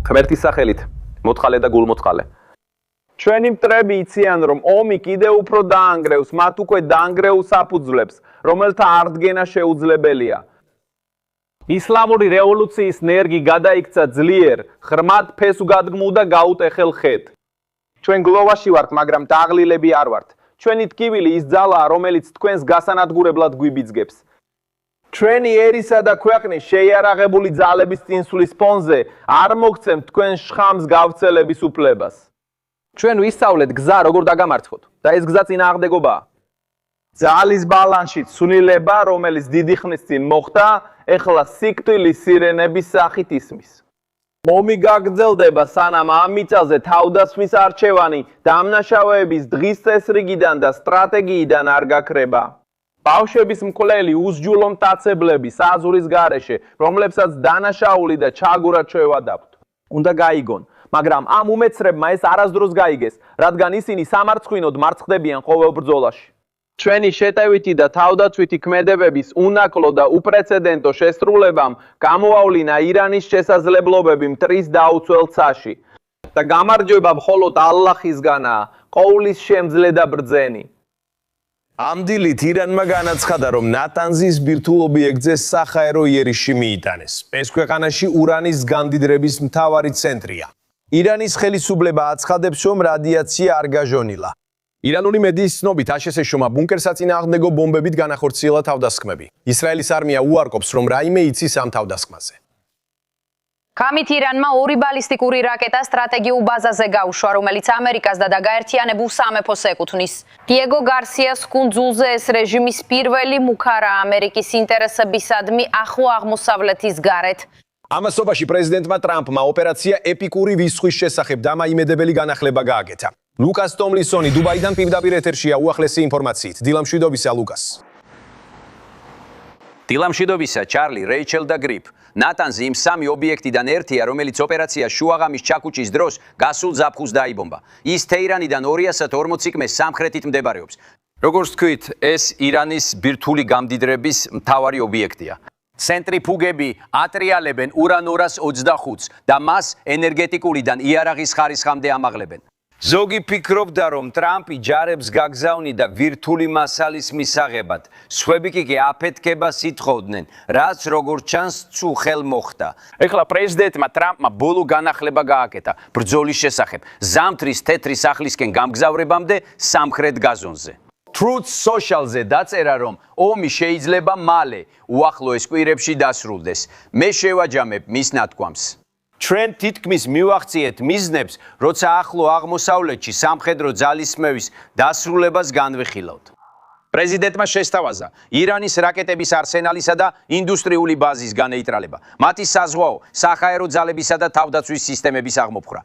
ღმერთის სახელით, მოთხალე და გულმოთხალე. ჩვენი მტრები იციან, რომ ომი კიდევ უფრო დაანგრევს მათ უკვე დაანგრეულ საფუძვლებს, რომელთა აღდგენა შეუძლებელია. ისლამური რევოლუციის ნერგი გადაიქცა ძლიერ, ღრმად ფეს უგადგმულ და გაუტეხელ ხედ. ჩვენ გლოვაში ვართ, მაგრამ დაღლილები არ ვართ. ჩვენი ტკივილი ის ძალაა, რომელიც თქვენს გასანადგურებლად გვიბიძგებს. ჩვენი ერისა და ქვეყნის შეიარაღებული ძალების წინსვლის ფონზე არ მოგცემთ თქვენ შხამს გავრცელების უფლებას. ჩვენ ვისწავლეთ გზა როგორ დაგამართვოთ და ეს გზა წინააღმდეგობაა. ძალის ბალანსში ცვლილება, რომელიც დიდი ხნის წინ მოხდა, ეხლა სიკვდილის სირენების სახით ისმის. ომი გაგრძელდება, სანამ ამ მიწაზე თავდასხმის არჩევანი დამნაშავეების დღის წესრიგიდან და სტრატეგიიდან არ გაქრება. ბავშვების მკვლელი უსჯულო მტაცებლების აზურის გარეშე, რომლებსაც დანაშაული და ჩაგურა ჩვევადაქვთ. უნდა გაიგონ, მაგრამ ამ უმეცრებმა ეს არასდროს გაიგეს, რადგან ისინი სამარცხვინოდ მარცხდებიან ყოველ ბრძოლაში. ჩვენი შეტევითი და თავდაცვითი ქმედებების უნაკლო და უპრეცედენტო შესრულებამ გამოავლინა ირანის შესაძლებლობები მტრის დაუცველ ცაში და გამარჯვება მხოლოდ ალლაჰისგანაა, ყოვლის შემძლე და ბრძენი. ამ დილით ირანმა განაცხადა, რომ ნატანზის ბირთვულ ობიექტზე საჰაერო იერიში მიიტანეს. ეს ქვეყანაში ურანის გამდიდრების მთავარი ცენტრია. ირანის ხელისუფლება აცხადებს, რომ რადიაცია არ გაჟონილა. ირანული მედიის ცნობით აშშ-მა ბუნკერ-საწინააღმდეგო ბომბებით განახორციელა თავდასხმები. ისრაელის არმია უარყოფს, რომ რაიმე იცის ამ თავდასხმაზე. ხამით ირანმა 2 ბალისტიკური რაკეტა სტრატეგიულ ბაზაზე გაუშვა, რომელიც ამერიკას და გაერთიანებულ სამეფოს ეკუთვნის. დიეგო გარსიას კუნძულზე ეს რეჟიმის პირველი მუქარა ამერიკის ინტერესებისადმი ახლო აღმოსავლეთის გარეთ. ამასობაში პრეზიდენტმა ტრამპმა ოპერაცია ეპიკური ვისხვის შესახებ დამაიმედებელი განახლება გააკეთა. ლუკას ტომლინსონი დუბაიდან პირდაპირ ეთერშია უახლესი ინფორმაციით. დილამშვიდობისა ლუკას. დილამშვიდობისა ჩარლი, რეიჩელ და გრიფ. ნატანზი იმ 3 ობიექტიდან ერთია, რომელიც ოპერაცია შუაღამის ჩაქუჩის დროს გასულ ზაფხულს დაიბომბა. ის თეირანიდან 240 კმ სამხრეთით მდებარეობს. როგორც თქვით, ეს ირანის ბირთვული გამდიდრების მთავარი ობიექტია. ცენტრიფუგები ატრიალებენ ურან 225-ს და მას ენერგეტიკულიდან იარაღის ხარისხამდე ამაღლებენ. ზოგი ფიქრობდა, რომ ტრამპი ჯარებს გაგზავნიდა ბირთვული მასალის მისაღებად. სხვები კი აფეთქებას ითხოვდნენ, რაც როგორც ჩანს ცუ ხელ მოხდა. ეხლა პრეზიდენტმა ტრამპმა ბოლო განახლება გააკეთა ბრძოლის შესახებ ზამთრის თეთრი სახლისკენ გამგზავრებამდე სამხრეთ გაზონზე. Truth Social-ზე დაწერა, რომ ომი შეიძლება მალე უახლოეს კვირებში დასრულდეს. მე შევაჯამებ მის ნათქვამს. ჩვენ თითქმის მივახციეთ მიზნებს, როცა ახლო აღმოსავლეთში სამხედრო ძალისხმევის დასრულებას განვიხილავთ. პრეზიდენტმა შესთავაზა ირანის რაკეტების არსენალისა და ინდუსტრიული ბაზის განეიტრალება, მათი საზღვაო, საჰაერო ძალებისა და თავდაცვის სისტემების აღმოფხვრა.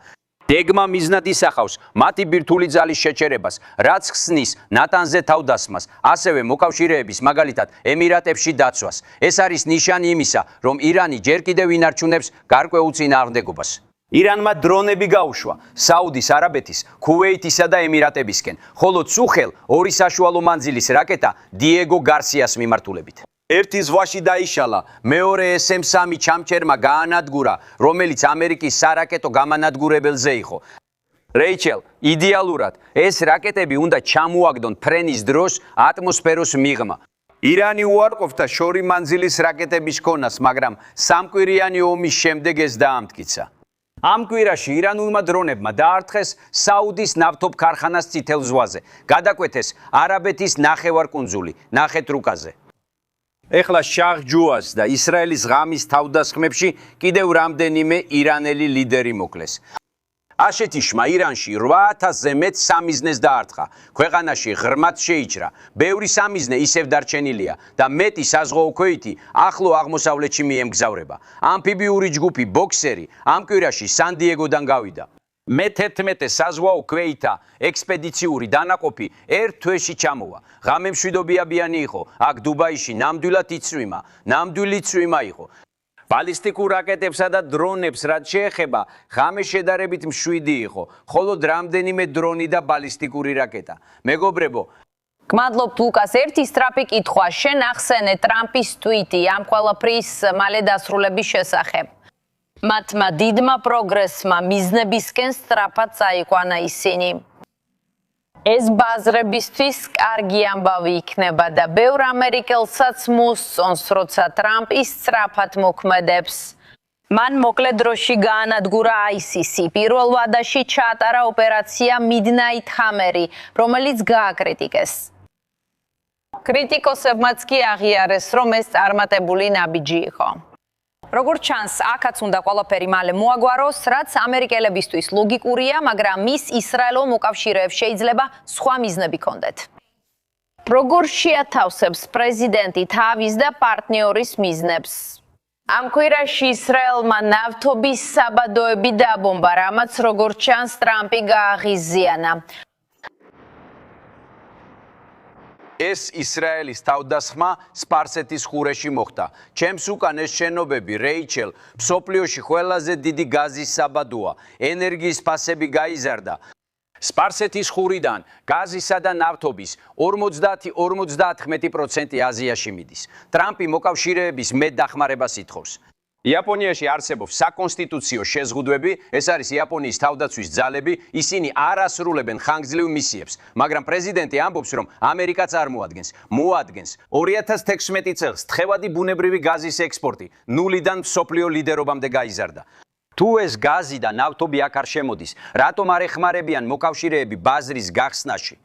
დეგმა მიზნად ისახავს მათი ბირთვული ძალის შეჩერებას, რაც ხსნის ნატანზე თავდასხმას, ასევე მოკავშირეების, მაგალითად ემირატებში დაცვას. ეს არის ნიშანი იმისა, რომ ირანი ჯერ კიდევ ინარჩუნებს გარკვეულ წინააღმდეგობას. ირანმა დრონები გაუშვა საუდის არაბეთის, ქუვეითისა და ემირატებისკენ, ხოლო ცუხელ 2 საშუალო მანძილის რაკეტა დიეგო გარსიას მიმართულებით. ერთი ზღვაში დაიშალა, მეორე SM-3 ჩამჩერმა გაანადგურა, რომელიც ამერიკის სარაკეტო გამანადგურებელზე იყო. რეიჩელ, იდეალურად, ეს რაკეტები უნდა ჩამოაგდონ ფრენის დროს ატმოსფეროს მიღმა. ირანი უარყოფდა შორი მანძილის რაკეტების ქონას, მაგრამ სამკვირიანი ომის შემდეგ ეს დაამტკიცა. ამ კვირაში ირანულმა დრონებმა დაარტყეს საუდის ნავთობ ქარხანას წითელ ზღვაზე, გადაკვეთეს არაბეთის ნახევარკუნძული, ნახეთრუკაზე. ეხლა შაჰ-ჯუას და ისრაელის ღამის თავდასხმებში კიდევ რამდენიმე ირანელი ლიდერი მოკლეს. აშეთიშმა ირანში 8000-ზე მეტ სამიზნეს დაარტყა. ქვეყანაში ღრმად შეიჭრა. ბევრი სამიზნე ისევ დარჩენილია და მეტი საზღვაო ქვეითი ახლო აღმოსავლეთში მიემგზავრება. ამფიბიური ჯგუფი ბოქსერი ამ კვირაში სან-დიეგოდან გავიდა. მე-11 საზღვაო ქვეითა ექსპედიციური დანაყოფი ერთ თვეში ჩამოვა. ღამე მშვიდობიანი იყო. აქ დუბაიში ნამდვილი წვიმა იყო. ბალისტიკურ რაკეტებსა და დრონებს რაც შეეხება, ღამე შედარებით მშვიდი იყო, ხოლო რამდენიმე დრონი და ბალისტიკური რაკეტა. მეგობრებო, გმადლობთ ლუკას, ერთი სწრაფი კითხვა, შენ ახსენე ტრამპის ტვიტი ამ ყველაფრის მალე დასრულების შესახებ. მათმა დიდმა პროგრესმა მიზნებისკენ სწრაფად წაიყვანა ისინი. ეს ბაზრებისთვის კარგი ამბავი იქნება და ბევრ ამერიკელსაც მოსწონს, როცა ტრამპი სწრაფად მოქმედებს. მან მოკლე დროში გაანადგურა ISIS, პირველ ვადაში ჩაატარა ოპერაცია Midnight Hammer, რომელიც გააკრიტიკეს. კრიტიკოსებმაც კი აღიარეს, რომ ეს წარმატებული ნაბიჯი იყო. როგორც ჩანს, აქაც უნდა ყველაფერი მალე მოაგვაროს, რაც ამერიკელებისთვის ლოგიკურია, მაგრამ მის ისრაელო მოკავშირეებს შეიძლება სხვა მიზნები ჰქონდეთ. როგორ შეათავსებს პრეზიდენტი თავის და პარტნიორის მიზნებს? ამ კვირაში ისრაელმა ნავთობის საბადოები დაბომბა, რამაც როგორც ჩანს, ტრამპი გააღიზიანა. ეს ისრაელის თავდასხმა სპარსეთის ყურეში მოხდა. ჩემს უკან ეს შენობები, რეიჩელ, მსოფლიოში ყველაზე დიდი გაზის საბადოა. ენერგიის ფასები გაიზარდა. სპარსეთის ყურიდან გაზისა და ნავთობის 50-59% აზიაში მიდის. ტრამპი მოკავშირეების მეტ დახმარებას ითხოვს. იაპონიაში არსებობს საკონსტიტუციო შეზღუდვები, ეს არის იაპონიის თავდაცვის ძალები, ისინი არ ასრულებენ ხანგრძლივ მისიებს, მაგრამ პრეზიდენტი ამბობს, რომ ამერიკა წარმოადგენს, მოადგენს 2016 წელს თხევადი ბუნებრივი გაზის ექსპორტი ნულიდან მსოფლიო ლიდერობამდე გაიზარდა. თუ ეს გაზი და ნავთობი აქ არ შემოდის, რატომ არ ეხმარებიან მოკავშირეები ბაზრის გახსნაში?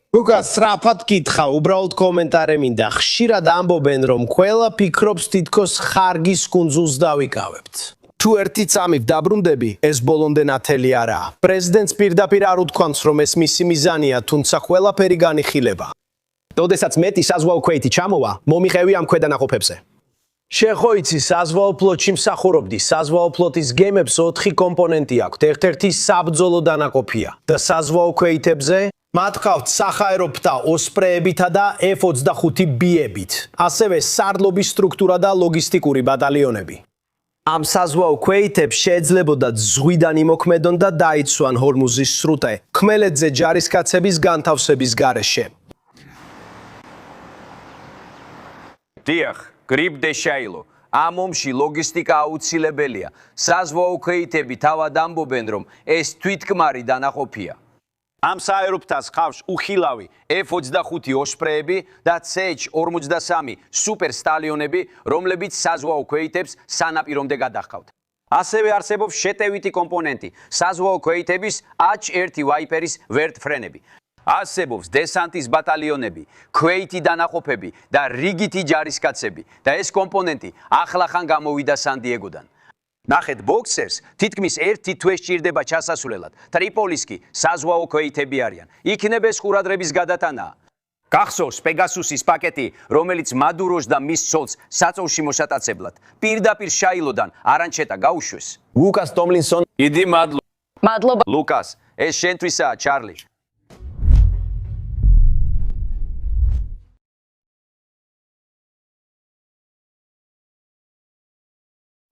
უკან სწრაფად კითხა, უბრალოდ კომენტარი მინდა. ხშირად ამბობენ, რომ ყველა ფიქრობს თითქოს ხარგის კუნძულს დავიკავებთ. თუ ერთი წამით დაბრუნდები, ეს ბოლომდე ნათელი არაა. პრეზიდენტს პირდაპირ არ უთქვამს, რომ ეს მისი მიზანია, თუმცა ყველაფერი განიხილება. როდესაც მეტი საზღვაო ქვეითი ჩამოვა, მომიყევი ამ ქვედანაყოფებზე. შეხო იცი, საზღვაო ფლოტში მსახურობდი. საზღვაო ფლოტის გემებს 4 კომპონენტი აქვთ. ერთ-ერთი საბრძოლო დანაყოფია და საზღვაო ქვეითებზე მათ ყავთ სახაეროფთა ოსპრეებითა და F-25B-ებით, ასევე სარდლობის სტრუქტურა და ლოგისტიკური ბატალიონები. ამ საზღვაო ქვეითებს შეიძლებოდა ზღვიდან იმოქმედონ და დაიცვან ჰორმუზის სრუტე, ხმელეთზე ჯარისკაცების განთავსების გარეშე. დიახ, გრიპ დეშაილო. ამ ომში ლოგისტიკა აუცილებელია. საზღვაო ქვეითები თავად ამბობენ, რომ ეს თვითკმარი დანაყოფია. ამ საეროფთას ხავს უხილავი F-25 ოსპრეები და CH-43 სუპერ სტალიონები, რომლებიც საზღვაო ქვეითებს სანაპირომდე გადაჰყავთ. ასევე არსებობს შეტევითი კომპონენტი, საზღვაო ქვეითების H-1 ვაიპერის ვერტფრენები. არსებობს დესანტის ბატალიონები, ქვეითი დანაყოფები და რიგითი ჯარისკაცები და ეს კომპონენტი ახლახან გამოვიდა სან-დიეგოდან. ნახეთ ბოქსერს, თითქმის 1 თვე სჭირდება ჩასასვლელად. ტრიპოლის კი საზღვაო ქვეითები არიან. იქნებ ეს ყურადღების გადატანაა. გახსოვს პეგასუსის პაკეტი, რომელიც მადუროს და მის ცოლს საწოლში მოსატაცებლად პირდაპირ შაილოდან არანჩეტა გაუშვეს. ლუკას ტომლინსონ, დიდი მადლობა. მადლობა. ლუკას, ეს შენთვისაა, ჩარლი.